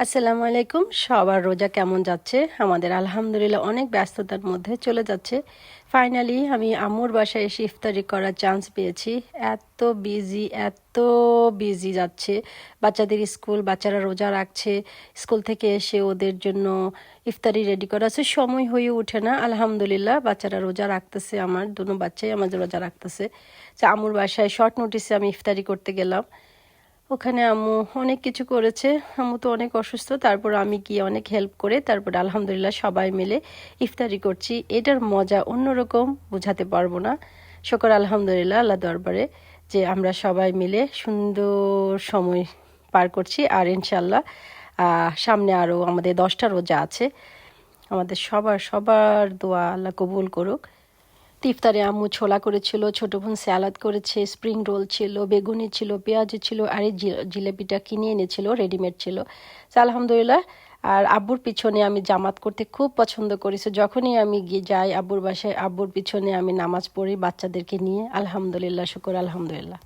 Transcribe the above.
আসসালামু আলাইকুম। সবার রোজা কেমন যাচ্ছে? আমাদের আলহামদুলিল্লাহ অনেক ব্যস্ততার মধ্যে চলে যাচ্ছে। ফাইনালি আমি আম্মুর বাসায় এসে ইফতারি করার চান্স পেয়েছি। এত বিজি যাচ্ছে। বাচ্চাদের স্কুল, বাচ্চারা রোজা রাখছে। স্কুল থেকে এসে ওদের জন্য ইফতারি রেডি করা আছে, সময় হয়ে ওঠে না। আলহামদুলিল্লাহ বাচ্চারা রোজা রাখতেছে, আমার দুনো বাচ্চাই আমাদের রোজা রাখতেছে। আম্মুর বাসায় শর্ট নোটিসে আমি ইফতারি করতে গেলাম। ওখানে আম্মু অনেক কিছু করেছে। আম্মু তো অনেক অসুস্থ, তারপর আমি গিয়ে অনেক হেল্প করে তারপর আলহামদুলিল্লাহ সবাই মিলে ইফতারি করছি। এটার মজা অন্যরকম, বোঝাতে পারবো না। শুকর আলহামদুলিল্লাহ আল্লাহ দরবারে যে আমরা সবাই মিলে সুন্দর সময় পার করছি। আর ইনশাল্লাহ সামনে আরও আমাদের 10টা রোজা আছে। আমাদের সবার দোয়া আল্লাহ কবুল করুক। ইফতারে আম্মু ছোলা করেছিল, ছোট বোন স্যালাদ করেছে, স্প্রিং রোল ছিল, বেগুনি ছিল, পেঁয়াজ ছিল, আর এই জিলেপিটা কিনে এনেছিল, রেডিমেড ছিল। আলহামদুলিল্লাহ। আর আব্বুর পিছনে আমি জামাত করতে খুব পছন্দ করেছি। যখনই আমি গিয়ে যাই আব্বুর বাসায়, আব্বুর পিছনে আমি নামাজ পড়ি বাচ্চাদেরকে নিয়ে। আলহামদুলিল্লাহ, শুকর আলহামদুলিল্লাহ।